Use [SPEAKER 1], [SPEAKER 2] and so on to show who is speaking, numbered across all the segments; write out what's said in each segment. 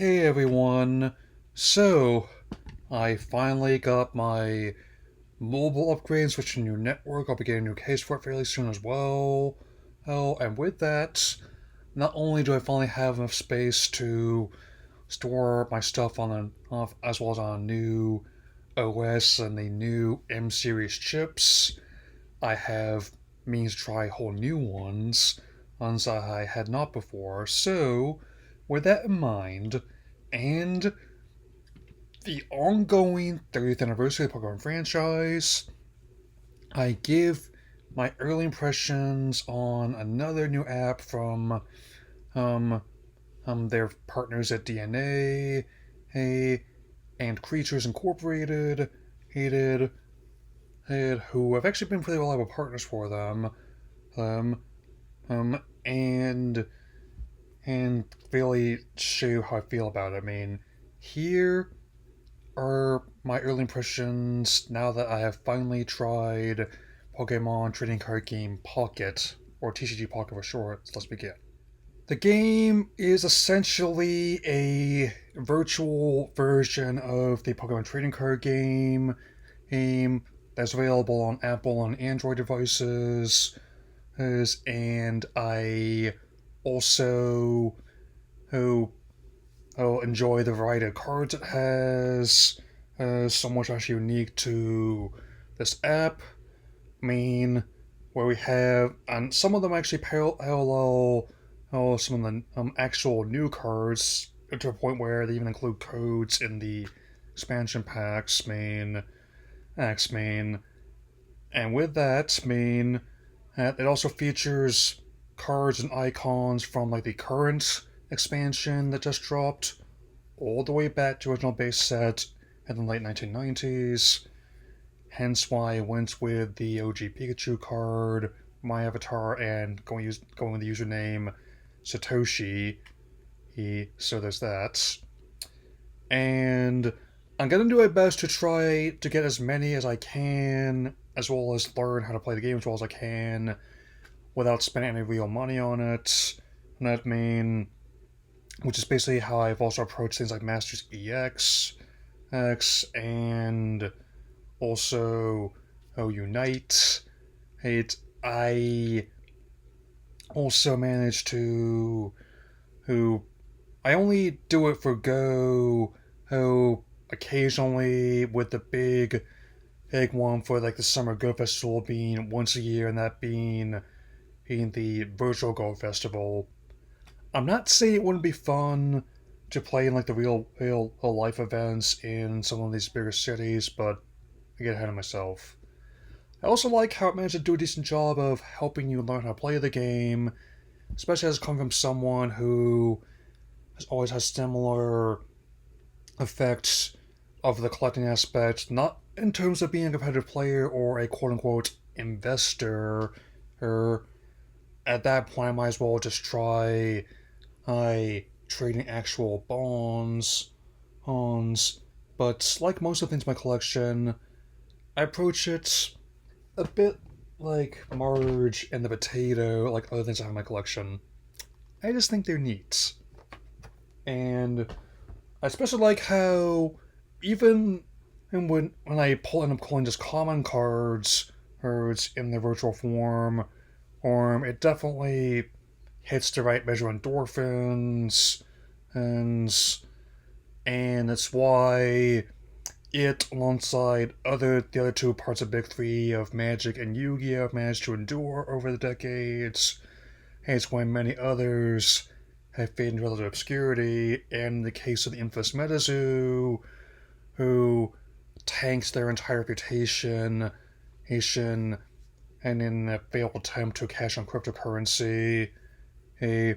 [SPEAKER 1] Hey everyone! So, I finally got my mobile upgrade, switched to a new network. I'll be getting a new case for it fairly soon as well. Oh, and with that, not only do I finally have enough space to store my stuff as well as on a new OS and the new M series chips, I have means to try whole new ones that I had not before. So, with that in mind, and the ongoing 30th anniversary of the Pokemon franchise, I give my early impressions on another new app from um, their partners at DNA, hey, and Creatures Incorporated, hated, who have actually been pretty reliable partners for them, um, and really show you how I feel about it. I mean, here are my early impressions now that I have finally tried Pokemon Trading Card Game Pocket, or TCG Pocket for short. So let's begin. The game is essentially a virtual version of the Pokemon Trading Card game that's available on Apple and Android devices. And I also oh, enjoy the variety of cards it has. So much actually unique to this app. I mean, where we have, and some of them actually parallel some of the actual new cards to a point where they even include codes in the expansion packs main. And with that, it also features cards and icons from like the current expansion that just dropped, all the way back to original base set in the late 1990s. Hence why I went with the OG Pikachu card, my avatar, and going with the username Satoshi. So there's that. And I'm gonna do my best to try to get as many as I can, as well as learn how to play the game as well as I can, without spending any real money on it. And that which is basically how I've also approached things like Masters and also Unite. I also managed to who I only do it for Go occasionally, with the big one for like the Summer Go Festival being once a year, and that being the virtual Go Festival. I'm not saying it wouldn't be fun to play in like the real life events in some of these bigger cities, but I get ahead of myself. I also like how it managed to do a decent job of helping you learn how to play the game, especially as it comes from someone who has always had similar effects of the collecting aspect, not in terms of being a competitive player or a quote unquote investor. Or at that point, I might as well just try trading actual bonds. But like most of the things in my collection, I approach it a bit like Marge and the Potato, like other things I have in my collection. I just think they're neat. And I especially like how even when I end up pulling just common cards in their virtual form, it definitely hits the right measure of endorphins, and and that's why it, alongside the other two parts of Big Three of Magic and Yu-Gi-Oh, have managed to endure over the decades. And it's why many others have faded into relative obscurity. And in the case of the infamous Metazoo, who tanks their entire reputation, and in a failed attempt to cash on cryptocurrency, a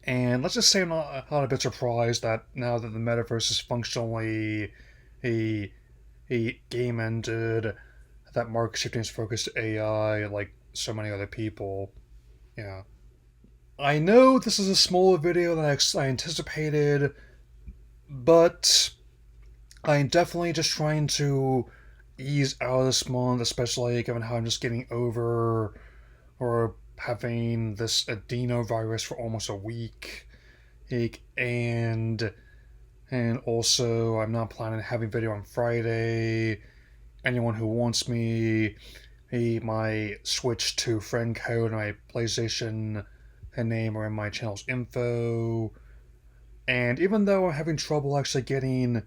[SPEAKER 1] and let's just say I'm not a bit surprised that now that the metaverse is functionally a game ended, that Mark shifting his focus to AI like so many other people. Yeah. I know this is a smaller video than I anticipated, but I'm definitely just trying to ease out of this month, especially given how I'm just getting over or having this adenovirus for almost a week. and also I'm not planning on having a video on Friday. Anyone who wants me, my Switch to friend code, my PlayStation name are in my channel's info. And even though I'm having trouble actually getting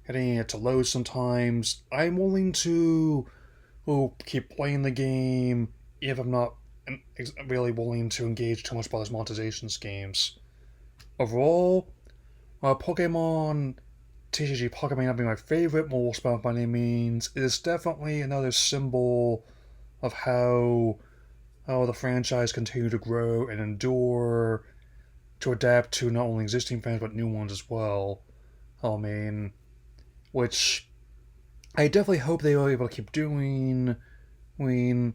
[SPEAKER 1] it to load sometimes, I'm willing to keep playing the game if I'm not really willing to engage too much by those monetization schemes. Overall, Pokemon TCG Pocket may not be my favorite mobile spin by any means. It is definitely another symbol of how the franchise continued to grow and endure to adapt to not only existing fans but new ones as well. I mean, which I definitely hope they are able to keep doing. I mean,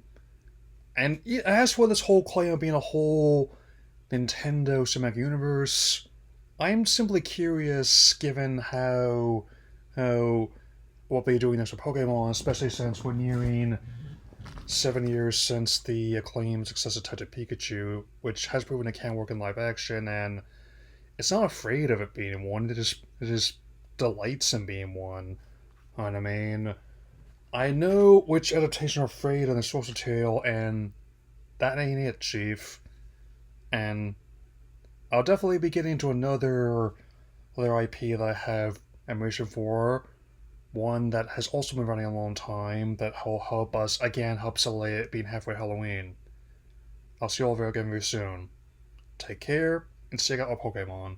[SPEAKER 1] and as for this whole claim of being a whole Nintendo cinematic universe, I'm simply curious, given how what they're doing next with Pokemon, especially since we're nearing 7 years since the acclaimed successor Detective Pikachu, which has proven it can work in live action, and it's not afraid of it being one. It just delights in being one. And I mean, I know which adaptation are afraid of the source material, and that ain't it, Chief. And I'll definitely be getting to another IP that I have ambition for. One that has also been running a long time that will help us again help celebrate it being halfway Halloween. I'll see you all again very soon. Take care and check out our Pokemon.